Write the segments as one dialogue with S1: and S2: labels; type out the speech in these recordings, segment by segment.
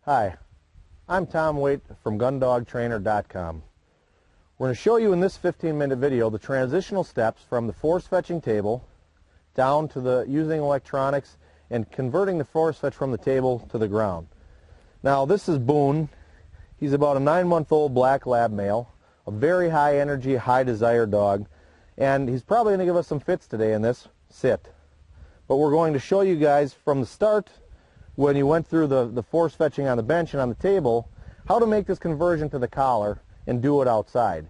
S1: Hi, I'm Tom Waite from GundogTrainer.com. We're going to show you in this 15-minute video the transitional steps from the force fetching table down to the using electronics and converting the force fetch from the table to the ground. Now this is Boone. He's about a 9-month-old black lab male, a very high energy, high desire dog, and he's probably going to give us some fits today in this sit. But we're going to show you guys from the start, when you went through the force fetching on the bench and on the table, how to make this conversion to the collar and do it outside.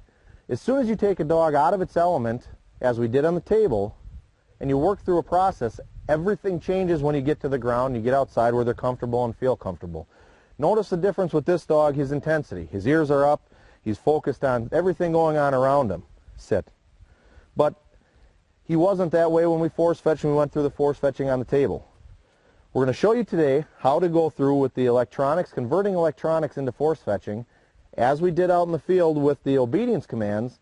S1: As soon as you take a dog out of its element, as we did on the table, and you work through a process, everything changes when you get to the ground, you get outside where they're comfortable and feel comfortable. Notice the difference with this dog, his intensity. His ears are up, he's focused on everything going on around him. Sit. But he wasn't that way when we force fetched and we went through the force fetching on the table. We're going to show you today how to go through with the electronics, converting electronics into force fetching, as we did out in the field with the obedience commands.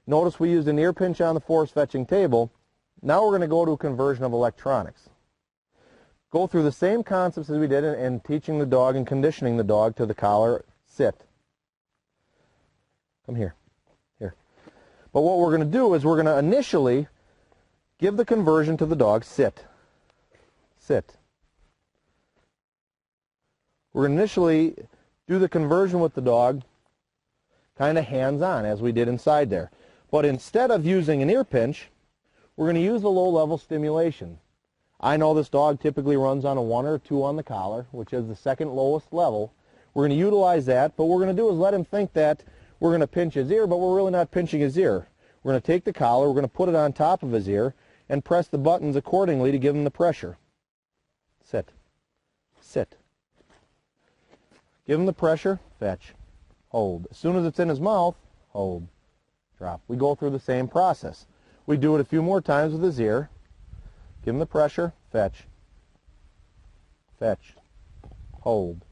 S1: Notice we used an ear pinch on the force fetching table. Now we're going to go to a conversion of electronics. Go through the same concepts as we did in teaching the dog and conditioning the dog to the collar. Sit. Come here. Here. But what we're going to do is we're going to initially give the conversion to the dog. Sit. Sit. We're going to initially do the conversion with the dog kind of hands-on, as we did inside there. But instead of using an ear pinch, we're going to use the low-level stimulation. I know this dog typically runs on a 1 or 2 on the collar, which is the second lowest level. We're going to utilize that, but what we're going to do is let him think that we're going to pinch his ear, but we're really not pinching his ear. We're going to take the collar, we're going to put it on top of his ear, and press the buttons accordingly to give him the pressure. Sit. Sit. Give him the pressure, fetch, hold. As soon as it's in his mouth, hold, drop. We go through the same process. We do it a few more times with his ear. Give him the pressure, fetch, fetch, hold.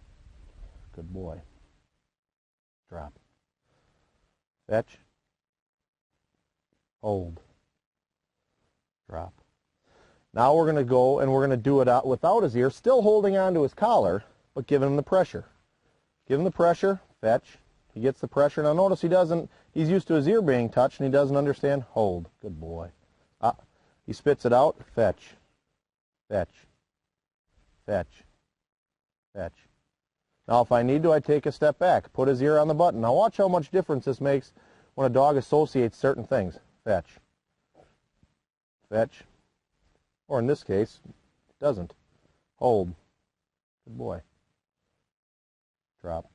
S1: Good boy. Drop. Fetch, hold, drop. Now we're going to go and we're going to do it out without his ear, still holding on to his collar, but giving him the pressure. Give him the pressure, fetch. He gets the pressure. Now notice he's used to his ear being touched and he doesn't understand. Hold. Good boy. He spits it out, fetch, fetch, fetch, fetch. Now if I need to, I take a step back, put his ear on the button. Now watch how much difference this makes when a dog associates certain things. Fetch, fetch, or in this case, doesn't. Hold. Good boy. Drop.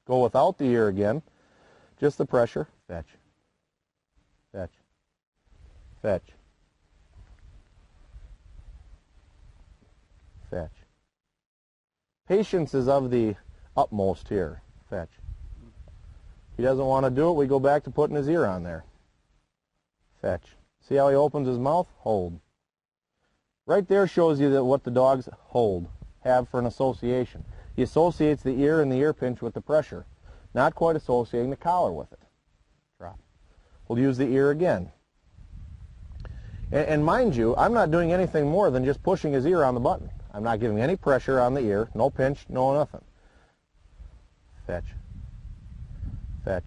S1: Go without the ear again. Just the pressure. Fetch. Fetch. Fetch. Fetch. Patience is of the utmost here. Fetch. If he doesn't want to do it, we go back to putting his ear on there. Fetch. See how he opens his mouth? Hold. Right there shows you that what the dogs hold have for an association. He associates the ear and the ear pinch with the pressure, not quite associating the collar with it. Drop. We'll use the ear again. And mind you, I'm not doing anything more than just pushing his ear on the button. I'm not giving any pressure on the ear, no pinch, no nothing. Fetch. Fetch.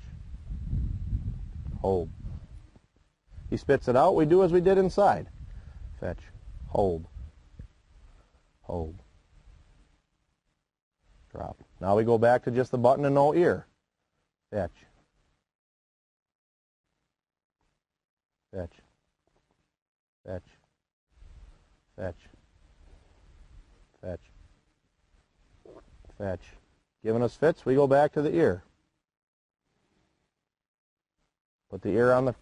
S1: Hold. He spits it out, we do as we did inside. Fetch. Hold. Hold. Drop. Now we go back to just the button and no ear. Fetch. Fetch. Fetch. Fetch. Fetch. Fetch. Giving us fits, we go back to the ear. Put the ear on the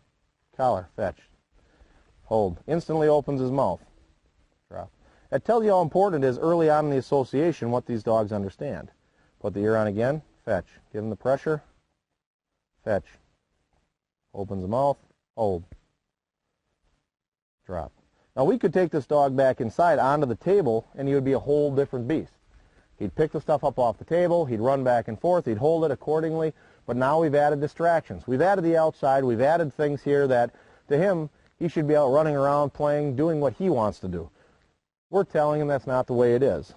S1: collar. Fetch. Hold. Instantly opens his mouth. Drop. That tells you how important it is early on in the association what these dogs understand. Put the ear on again, fetch. Give him the pressure, fetch. Opens the mouth, hold. Drop. Now we could take this dog back inside onto the table and he would be a whole different beast. He'd pick the stuff up off the table, he'd run back and forth, he'd hold it accordingly, but now we've added distractions. We've added the outside, we've added things here that to him, he should be out running around, playing, doing what he wants to do. We're telling him that's not the way it is.